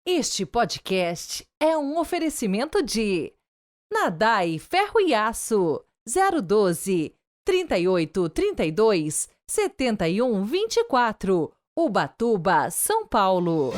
Este podcast é um oferecimento de Nadai Ferro e Aço 012 3832 7124, Ubatuba, São Paulo.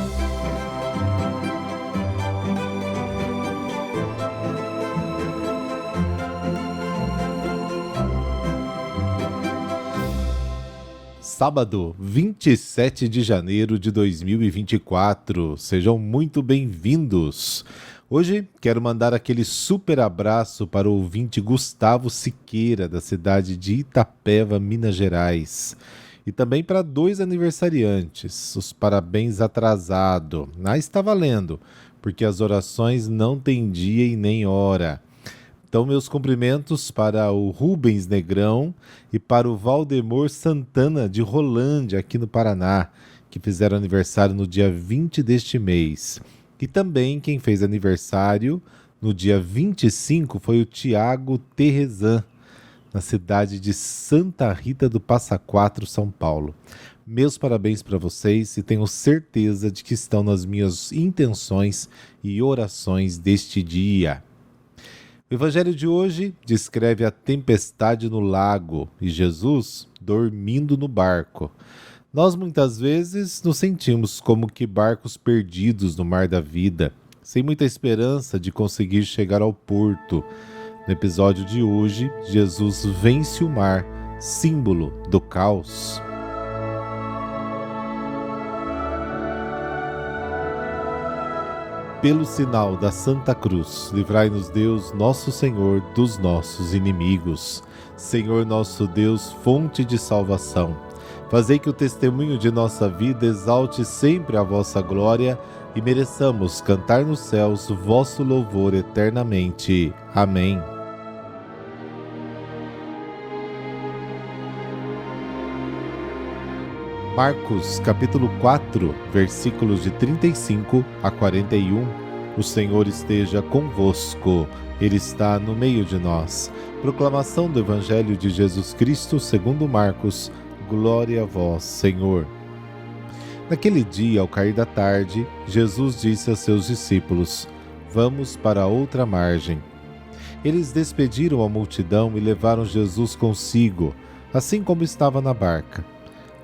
Sábado, 27 de janeiro de 2024. Sejam muito bem-vindos. Hoje quero mandar aquele super abraço para o ouvinte Gustavo Siqueira, da cidade de Itapeva, Minas Gerais. E também para 2 aniversariantes, os parabéns atrasado. Está valendo, porque as orações não têm dia e nem hora. Então, meus cumprimentos para o Rubens Negrão e para o Valdemor Santana, de Rolândia, aqui no Paraná, que fizeram aniversário no dia 20 deste mês. E também quem fez aniversário no dia 25 foi o Tiago Terrezan, na cidade de Santa Rita do Passa Quatro, São Paulo. Meus parabéns para vocês e tenho certeza de que estão nas minhas intenções e orações deste dia. O evangelho de hoje descreve a tempestade no lago e Jesus dormindo no barco. Nós muitas vezes nos sentimos como que barcos perdidos no mar da vida, sem muita esperança de conseguir chegar ao porto. No episódio de hoje, Jesus vence o mar, símbolo do caos. Pelo sinal da Santa Cruz, livrai-nos Deus, nosso Senhor, dos nossos inimigos. Senhor nosso Deus, fonte de salvação, fazei que o testemunho de nossa vida exalte sempre a vossa glória e mereçamos cantar nos céus o vosso louvor eternamente. Amém. Marcos, capítulo 4, versículos de 35 a 41. O Senhor esteja convosco, Ele está no meio de nós. Proclamação do Evangelho de Jesus Cristo segundo Marcos. Glória a vós, Senhor. Naquele dia, ao cair da tarde, Jesus disse a seus discípulos: Vamos para a outra margem. Eles despediram a multidão e levaram Jesus consigo, assim como estava na barca.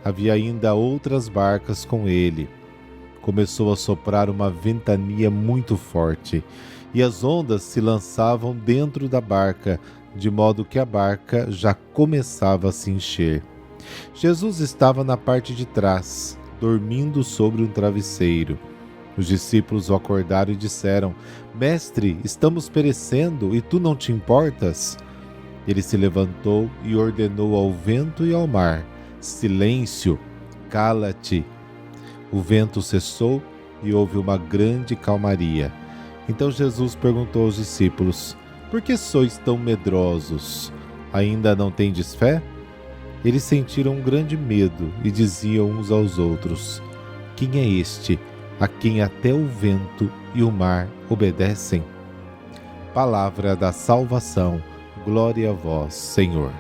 Havia ainda outras barcas com ele. Começou a soprar uma ventania muito forte, e as ondas se lançavam dentro da barca, de modo que a barca já começava a se encher. Jesus estava na parte de trás, dormindo sobre um travesseiro. Os discípulos o acordaram e disseram: Mestre, estamos perecendo e tu não te importas? Ele se levantou e ordenou ao vento e ao mar: Silêncio, cala-te. O vento cessou e houve uma grande calmaria. Então Jesus perguntou aos discípulos: Por que sois tão medrosos? Ainda não tendes fé? Eles sentiram um grande medo e diziam uns aos outros: Quem é este, a quem até o vento e o mar obedecem? Palavra da salvação. Glória a vós, Senhor.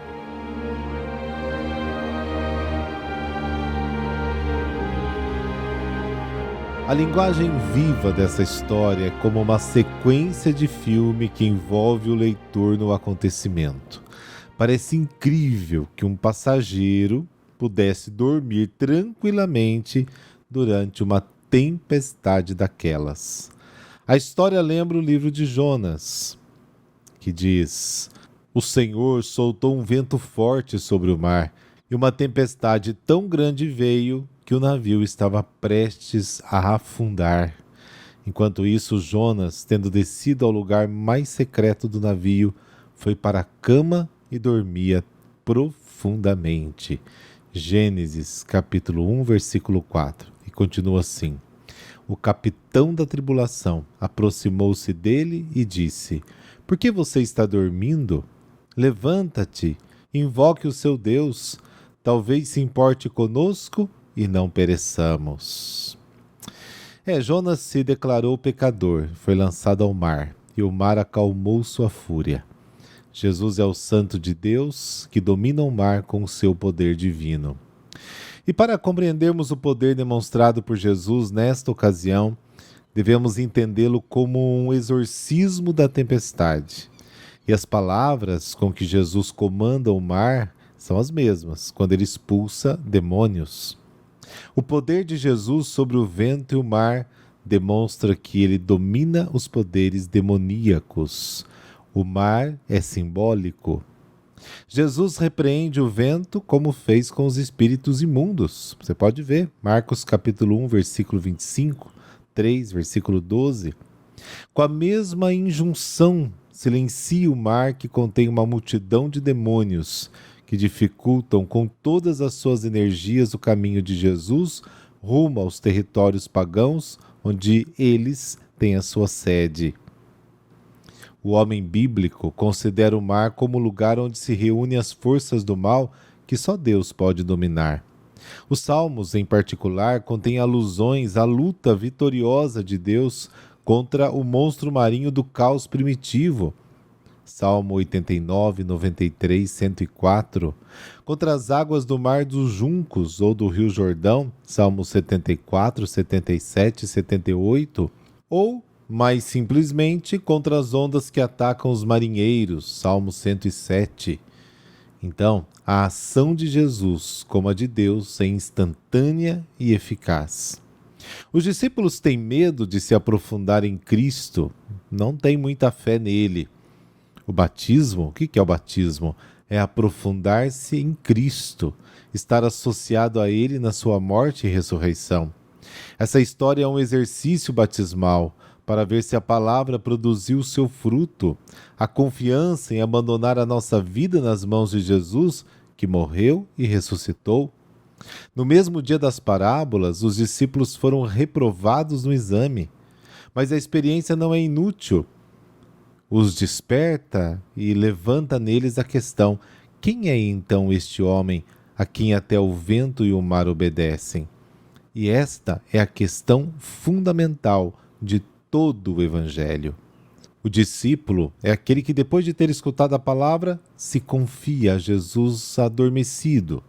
A linguagem viva dessa história é como uma sequência de filme que envolve o leitor no acontecimento. Parece incrível que um passageiro pudesse dormir tranquilamente durante uma tempestade daquelas. A história lembra o livro de Jonas, que diz: O Senhor soltou um vento forte sobre o mar, e uma tempestade tão grande veio que o navio estava prestes a afundar. Enquanto isso, Jonas, tendo descido ao lugar mais secreto do navio, foi para a cama e dormia profundamente. Gênesis, capítulo 1, versículo 4. E continua assim: O capitão da tribulação aproximou-se dele e disse: Por que você está dormindo? Levanta-te, invoque o seu Deus, talvez se importe conosco e não pereçamos. Jonas se declarou pecador, foi lançado ao mar, e o mar acalmou sua fúria. Jesus é o Santo de Deus, que domina o mar com o seu poder divino. E para compreendermos o poder demonstrado por Jesus nesta ocasião, Devemos entendê-lo como um exorcismo da tempestade. E as palavras com que Jesus comanda o mar são as mesmas, quando ele expulsa demônios. O poder de Jesus sobre o vento e o mar demonstra que ele domina os poderes demoníacos. O mar é simbólico. Jesus repreende o vento como fez com os espíritos imundos. Você pode ver, Marcos capítulo 1, versículo 25, 3, versículo 12. Com a mesma injunção, silencia o mar que contém uma multidão de demônios que dificultam com todas as suas energias o caminho de Jesus rumo aos territórios pagãos onde eles têm a sua sede. O homem bíblico considera o mar como lugar onde se reúnem as forças do mal que só Deus pode dominar. Os Salmos, em particular, contêm alusões à luta vitoriosa de Deus contra o monstro marinho do caos primitivo. Salmo 89, 93, 104. Contra as águas do mar dos juncos ou do rio Jordão, Salmo 74, 77 e 78. Ou, mais simplesmente, contra as ondas que atacam os marinheiros, Salmo 107. Então, a ação de Jesus, como a de Deus, é instantânea e eficaz. Os discípulos têm medo de se aprofundar em Cristo, não têm muita fé nele. O batismo, o que é o batismo? É aprofundar-se em Cristo, estar associado a ele na sua morte e ressurreição. Essa história é um exercício batismal, para ver se a palavra produziu o seu fruto, a confiança em abandonar a nossa vida nas mãos de Jesus, que morreu e ressuscitou. No mesmo dia das parábolas, os discípulos foram reprovados no exame, mas a experiência não é inútil. Os desperta e levanta neles a questão: quem é então este homem a quem até o vento e o mar obedecem? E esta é a questão fundamental de todo o Evangelho. O discípulo é aquele que, depois de ter escutado a palavra, se confia a Jesus adormecido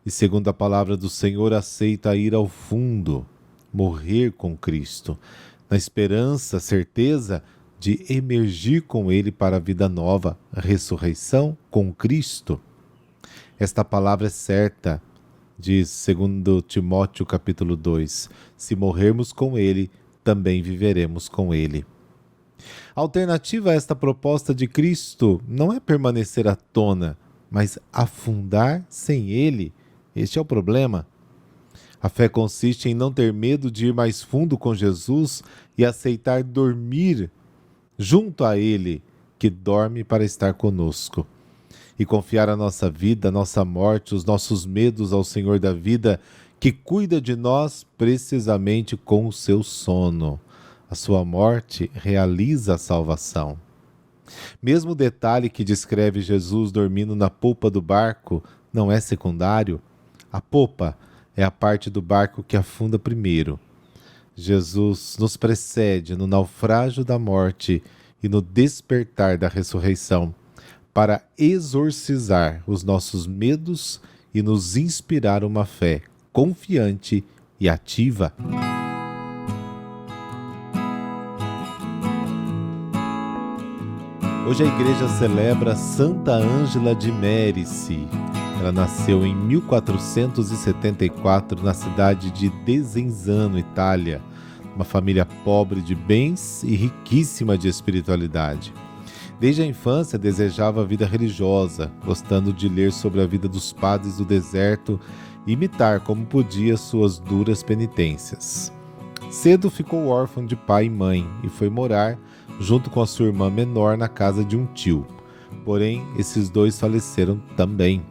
e, segundo a palavra do Senhor, aceita ir ao fundo, morrer com Cristo, na esperança, certeza de emergir com ele para a vida nova, a ressurreição com Cristo. Esta palavra é certa, diz 2 Timóteo capítulo 2, se morrermos com ele, também viveremos com ele. A alternativa a esta proposta de Cristo não é permanecer à tona, mas afundar sem ele. Este é o problema. A fé consiste em não ter medo de ir mais fundo com Jesus e aceitar dormir junto a ele, que dorme para estar conosco. E confiar a nossa vida, a nossa morte, os nossos medos ao Senhor da vida, que cuida de nós precisamente com o seu sono. A sua morte realiza a salvação. Mesmo o detalhe que descreve Jesus dormindo na polpa do barco não é secundário. A polpa é a parte do barco que afunda primeiro. Jesus nos precede no naufrágio da morte e no despertar da ressurreição, para exorcizar os nossos medos e nos inspirar uma fé confiante e ativa. Hoje a igreja celebra Santa Ângela de Mérici. Ela nasceu em 1474 na cidade de Desenzano, Itália, uma família pobre de bens e riquíssima de espiritualidade. Desde a infância desejava a vida religiosa, gostando de ler sobre a vida dos padres do deserto e imitar como podia suas duras penitências. Cedo ficou órfão de pai e mãe e foi morar junto com a sua irmã menor na casa de um tio. Porém, esses dois faleceram também.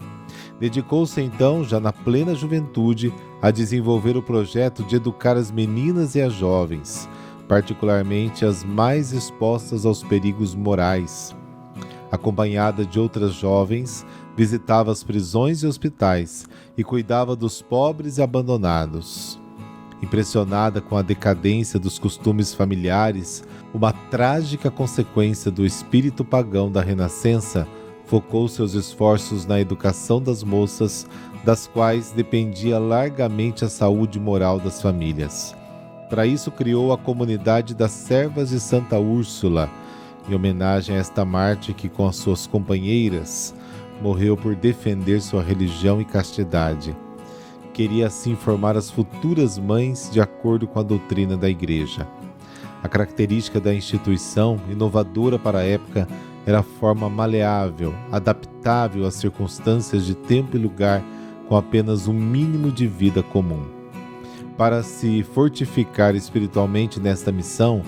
Dedicou-se então, já na plena juventude, a desenvolver o projeto de educar as meninas e as jovens, particularmente as mais expostas aos perigos morais. Acompanhada de outras jovens, visitava as prisões e hospitais e cuidava dos pobres e abandonados. Impressionada com a decadência dos costumes familiares, uma trágica consequência do espírito pagão da Renascença, focou seus esforços na educação das moças, das quais dependia largamente a saúde moral das famílias. Para isso criou a comunidade das Servas de Santa Úrsula, em homenagem a esta mártir que, com as suas companheiras, morreu por defender sua religião e castidade. Queria assim formar as futuras mães de acordo com a doutrina da Igreja. A característica da instituição, inovadora para a época, era a forma maleável, adaptável às circunstâncias de tempo e lugar, com apenas um mínimo de vida comum. Para se fortificar espiritualmente nesta missão,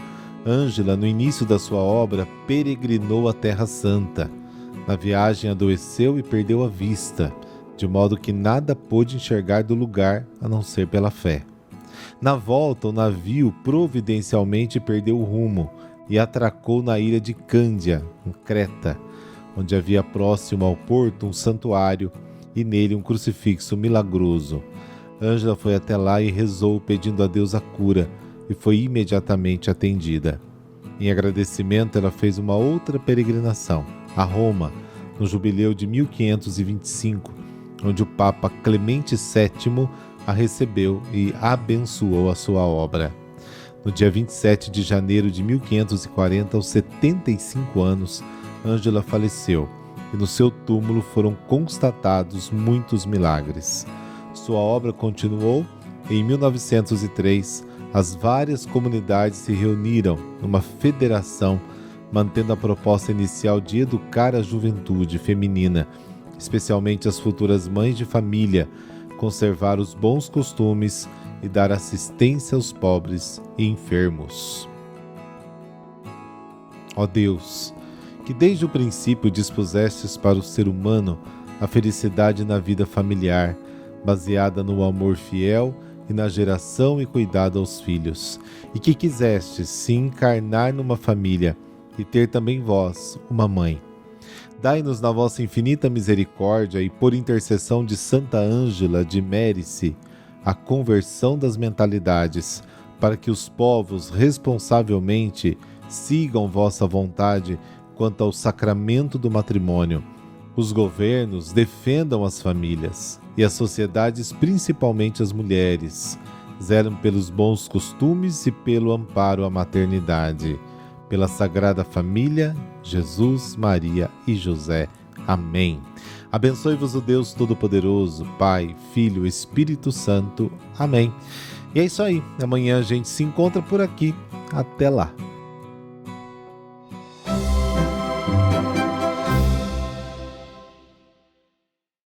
Ângela, no início da sua obra, peregrinou a Terra Santa. Na viagem adoeceu e perdeu a vista, de modo que nada pôde enxergar do lugar a não ser pela fé. Na volta, o navio providencialmente perdeu o rumo e atracou na ilha de Cândia, em Creta, onde havia próximo ao porto um santuário e nele um crucifixo milagroso. Ângela foi até lá e rezou pedindo a Deus a cura e foi imediatamente atendida. Em agradecimento, ela fez uma outra peregrinação, a Roma, no jubileu de 1525, onde o Papa Clemente VII a recebeu e abençoou a sua obra. No dia 27 de janeiro de 1540, aos 75 anos, Ângela faleceu e no seu túmulo foram constatados muitos milagres. Sua obra continuou e em 1903 as várias comunidades se reuniram numa federação, mantendo a proposta inicial de educar a juventude feminina, especialmente as futuras mães de família, conservar os bons costumes e dar assistência aos pobres e enfermos. Ó Deus, que desde o princípio dispusestes para o ser humano a felicidade na vida familiar, baseada no amor fiel e na geração e cuidado aos filhos, e que quisestes se encarnar numa família e ter também vós uma mãe. Dai-nos na vossa infinita misericórdia e por intercessão de Santa Ângela de Mérici a conversão das mentalidades, para que os povos responsavelmente sigam vossa vontade quanto ao sacramento do matrimônio, os governos defendam as famílias e as sociedades, principalmente as mulheres, zelem pelos bons costumes e pelo amparo à maternidade. Pela Sagrada Família, Jesus, Maria e José. Amém. Abençoe-vos o Deus Todo-Poderoso, Pai, Filho, Espírito Santo. Amém. E é isso aí. Amanhã a gente se encontra por aqui. Até lá.